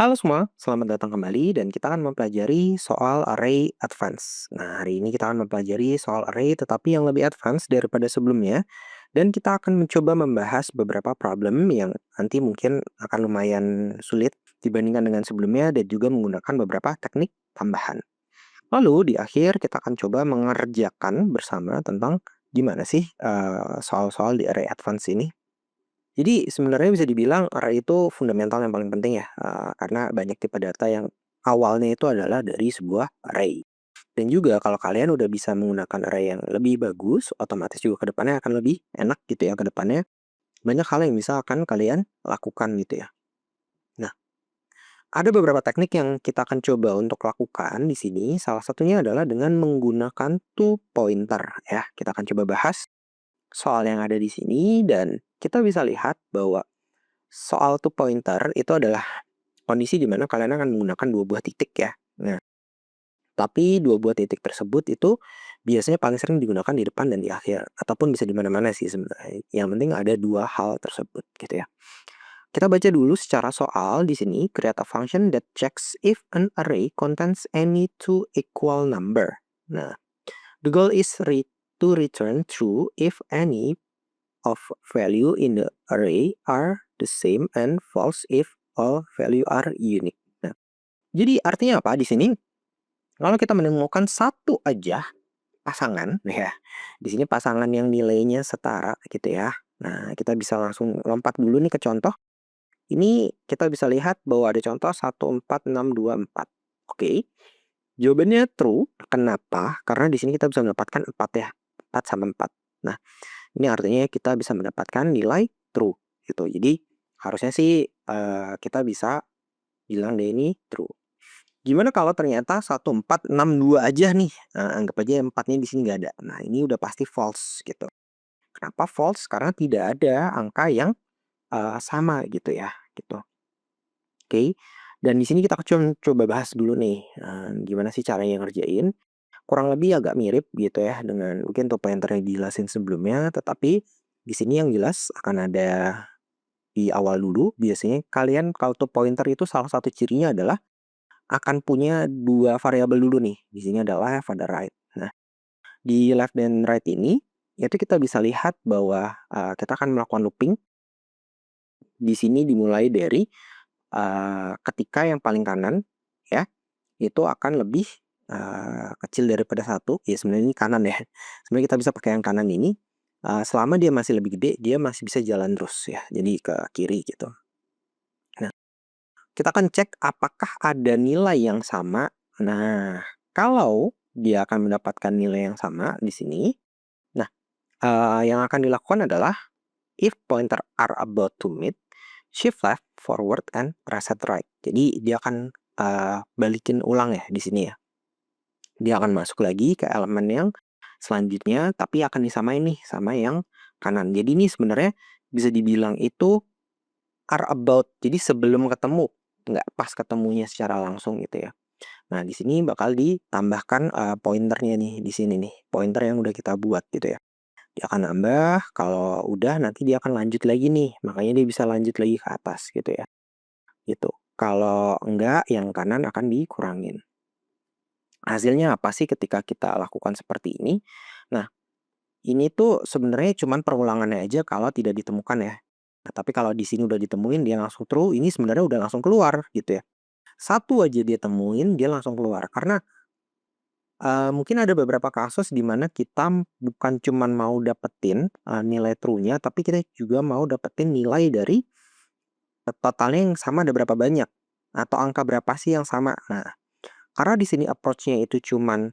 Halo semua, selamat datang kembali dan kita akan mempelajari soal array advance. Nah, hari ini kita akan mempelajari soal array tetapi yang lebih advance daripada sebelumnya. Dan kita akan mencoba membahas beberapa problem yang nanti mungkin akan lumayan sulit dibandingkan dengan sebelumnya dan juga menggunakan beberapa teknik tambahan. Lalu di akhir kita akan coba mengerjakan bersama tentang gimana sih soal-soal di array advance ini. Jadi sebenarnya bisa dibilang array itu fundamental yang paling penting ya, karena banyak tipe data yang awalnya itu adalah dari sebuah array. Dan juga kalau kalian udah bisa menggunakan array yang lebih bagus, otomatis juga ke depannya akan lebih enak gitu ya ke depannya. Banyak hal yang bisa akan kalian lakukan gitu ya. Nah, ada beberapa teknik yang kita akan coba untuk lakukan di sini. Salah satunya adalah dengan menggunakan two pointer ya. Kita akan coba bahas soal yang ada di sini dan kita bisa lihat bahwa soal two pointer itu adalah kondisi di mana kalian akan menggunakan dua buah titik ya. Nah, tapi dua buah titik tersebut itu biasanya paling sering digunakan di depan dan di akhir ataupun bisa di mana-mana sih sebenarnya. Yang penting ada dua hal tersebut gitu ya. Kita baca dulu secara soal di sini, create a function that checks if an array contains any two equal number. Nah, the goal is to return true if any of value in the array are the same and false if all value are unique. Nah, jadi artinya apa di sini? Kalau kita menemukan satu aja pasangan, ya, di sini pasangan yang nilainya setara gitu ya. Nah, kita bisa langsung lompat dulu nih ke contoh. Ini kita bisa lihat bahwa ada contoh 1, 4, 6, 2, 4. Oke. Jawabannya true. Kenapa? Karena di sini kita bisa mendapatkan 4 ya. 4 sama 4. Nah, ini artinya kita bisa mendapatkan nilai true gitu. Jadi harusnya sih kita bisa bilang deh ini true. Gimana kalau ternyata 1, 4, 6, 2 aja nih? Nah, anggap aja 4-nya di sini nggak ada. Nah, ini udah pasti false gitu. Kenapa false? Karena tidak ada angka yang sama gitu ya, gitu. Oke. Dan di sini kita coba bahas dulu nih, gimana sih caranya ngerjain. Kurang lebih agak mirip gitu ya dengan mungkin two pointer yang dijelasin sebelumnya, tetapi di sini yang jelas akan ada di awal dulu. Biasanya kalian kalau two pointer itu salah satu cirinya adalah akan punya dua variabel dulu nih. Di sini ada left, ada right. Nah, di left dan right ini itu kita bisa lihat bahwa kita akan melakukan looping. Di sini dimulai dari ketika yang paling kanan ya itu akan lebih kecil daripada satu. Ya sebenarnya ini kanan ya. Sebenarnya kita bisa pakai yang kanan ini. Selama dia masih lebih gede, dia masih bisa jalan terus ya. Jadi ke kiri gitu. Nah, kita akan cek apakah ada nilai yang sama. Nah, kalau dia akan mendapatkan nilai yang sama di sini. Nah, yang akan dilakukan adalah if pointer are about to meet, shift left, forward, and reset right. Jadi dia akan balikin ulang ya di sini ya. Dia akan masuk lagi ke elemen yang selanjutnya, tapi akan disamain nih sama yang kanan. Jadi ini sebenarnya bisa dibilang itu are about. Jadi sebelum ketemu, nggak pas ketemunya secara langsung gitu ya. Nah, di sini bakal ditambahkan pointernya nih di sini nih, pointer yang udah kita buat gitu ya. Dia akan nambah, kalau udah nanti dia akan lanjut lagi nih, makanya dia bisa lanjut lagi ke atas gitu ya. Gitu. Kalau enggak, yang kanan akan dikurangin. Hasilnya apa sih ketika kita lakukan seperti ini? Nah, ini tuh sebenarnya cuman perulangannya aja kalau tidak ditemukan ya. Nah, tapi kalau di sini udah ditemuin dia langsung true, ini sebenarnya udah langsung keluar gitu ya. Satu aja dia temuin, dia langsung keluar. Karena mungkin ada beberapa kasus di mana kita bukan cuman mau dapetin nilai true-nya, tapi kita juga mau dapetin nilai dari totalnya yang sama ada berapa banyak, atau angka berapa sih yang sama. Nah, karena di sini approach-nya itu cuman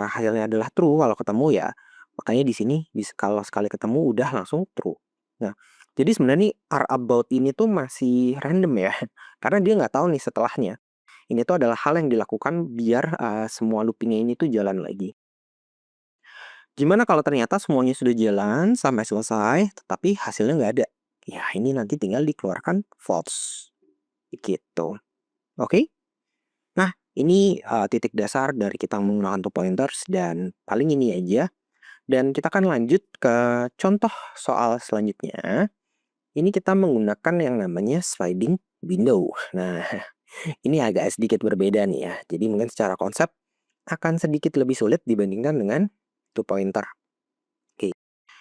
hasilnya adalah true kalau ketemu ya, makanya di sini kalau sekali ketemu udah langsung true. Nah, jadi sebenarnya nih are about ini tuh masih random ya, karena dia nggak tahu nih setelahnya. Ini tuh adalah hal yang dilakukan biar semua looping-nya ini tuh jalan lagi. Gimana kalau ternyata semuanya sudah jalan sampai selesai, tetapi hasilnya nggak ada? Ya, ini nanti tinggal dikeluarkan false, gitu. Oke? Nah, ini titik dasar dari kita menggunakan two pointers dan paling ini aja. Dan kita akan lanjut ke contoh soal selanjutnya. Ini kita menggunakan yang namanya sliding window. Nah, Ini agak sedikit berbeda nih ya. Jadi mungkin secara konsep akan sedikit lebih sulit dibandingkan dengan two pointer. Oke,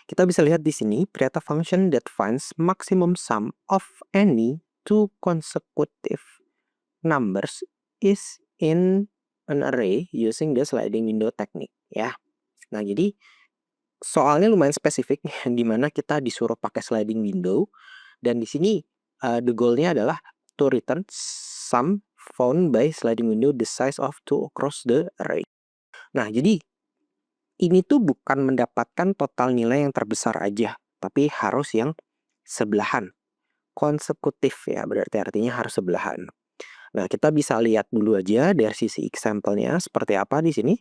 kita bisa lihat di sini create a function that finds maximum sum of any two consecutive numbers is in an array using the sliding window technique ya. Nah, jadi soalnya lumayan spesifik di mana kita disuruh pakai sliding window dan di sini the goal-nya adalah to return sum found by sliding window the size of two across the array. Nah, jadi ini tuh bukan mendapatkan total nilai yang terbesar aja, tapi harus yang sebelahan. Konsekutif ya, berarti artinya harus sebelahan. Nah, kita bisa lihat dulu aja dari sisi example-nya seperti apa di sini.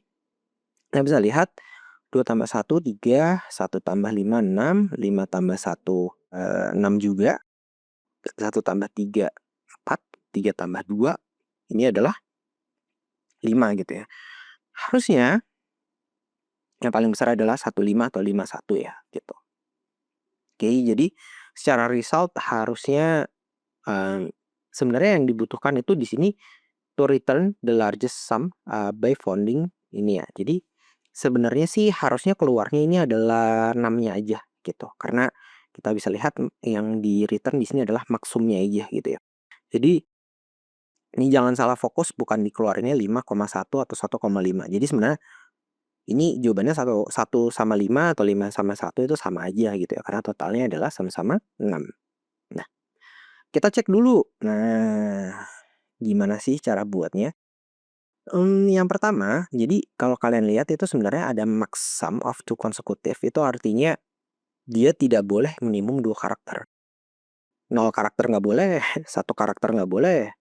Kita bisa lihat 2 tambah 1, 3, 1 tambah 5, 6, 5 tambah 1, 6 juga, 1 tambah 3, 4, 3 tambah 2, ini adalah 5 gitu ya. Harusnya yang paling besar adalah 15 atau 51 ya, gitu. Oke, jadi secara result harusnya sebenarnya yang dibutuhkan itu di sini to return the largest sum by founding ini ya. Jadi sebenarnya sih harusnya keluarnya ini adalah 6-nya aja gitu. Karena kita bisa lihat yang di return di sini adalah maksumnya aja gitu ya. Jadi ini jangan salah fokus bukan dikeluarinnya 5,1 atau 1,5. Jadi sebenarnya ini jawabannya 1 sama 5 atau 5 sama 1 itu sama aja gitu ya. Karena totalnya adalah sama-sama 6. Nah, kita cek dulu. Nah, gimana sih cara buatnya? Yang pertama, jadi kalau kalian lihat itu sebenarnya ada max sum of two consecutive, itu artinya dia tidak boleh minimum 2 karakter. 0 karakter nggak boleh, 1 karakter nggak boleh,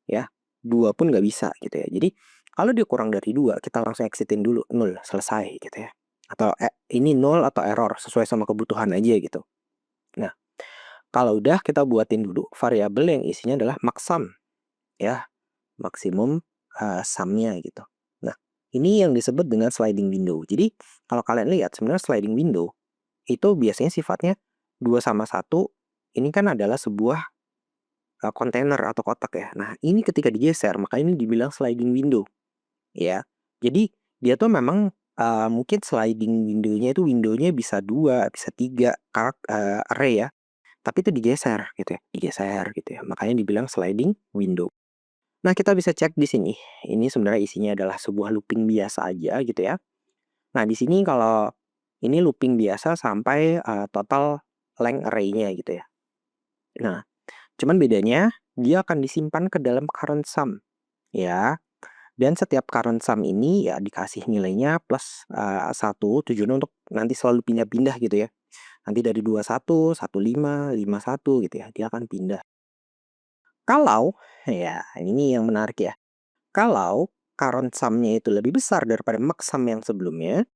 ya. 2 pun nggak bisa gitu ya. Jadi kalau dia kurang dari 2, kita langsung exit-in dulu, 0, selesai gitu ya. Atau ini 0 atau error, sesuai sama kebutuhan aja gitu. Nah, kalau udah kita buatin dulu variabel yang isinya adalah max sum, ya. Maksimum sum-nya gitu. Nah, ini yang disebut dengan sliding window. Jadi, kalau kalian lihat sebenarnya sliding window itu biasanya sifatnya 2 sama 1 ini kan adalah sebuah kontainer atau kotak ya. Nah, ini ketika digeser maka ini dibilang sliding window ya. Jadi, dia tuh memang mungkin sliding window-nya itu window-nya bisa 2 bisa 3 array ya. Tapi itu digeser gitu ya, digeser gitu ya. Makanya dibilang sliding window. Nah, kita bisa cek di sini. Ini sebenarnya isinya adalah sebuah looping biasa aja gitu ya. Nah, di sini kalau ini looping biasa sampai total length array-nya gitu ya. Nah, cuman bedanya dia akan disimpan ke dalam current sum ya. Dan setiap current sum ini ya dikasih nilainya plus 1 tujuannya untuk nanti selalu pindah-pindah gitu ya. Nanti dari 21, 15, 51 gitu ya. Dia akan pindah. Kalau ya ini yang menarik ya. Kalau current sum-nya itu lebih besar daripada max sum yang sebelumnya,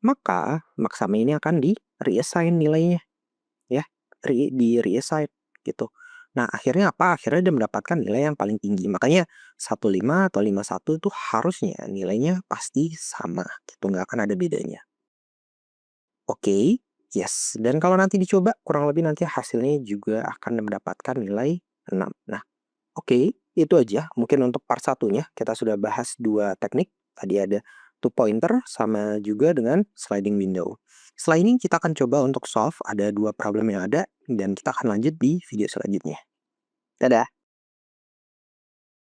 maka max sum ini akan di-reassign nilainya, ya. Di-reassign gitu. Nah, akhirnya apa? Akhirnya dia mendapatkan nilai yang paling tinggi. Makanya 15 atau 51 itu harusnya nilainya pasti sama gitu, nggak akan ada bedanya. Oke, yes. Dan kalau nanti dicoba, kurang lebih nanti hasilnya juga akan mendapatkan nilai 6. Nah, oke, itu aja. Mungkin untuk part satunya kita sudah bahas 2 teknik. Tadi ada two pointer sama juga dengan sliding window. Setelah ini kita akan coba untuk solve ada 2 problem yang ada dan kita akan lanjut di video selanjutnya. Dadah.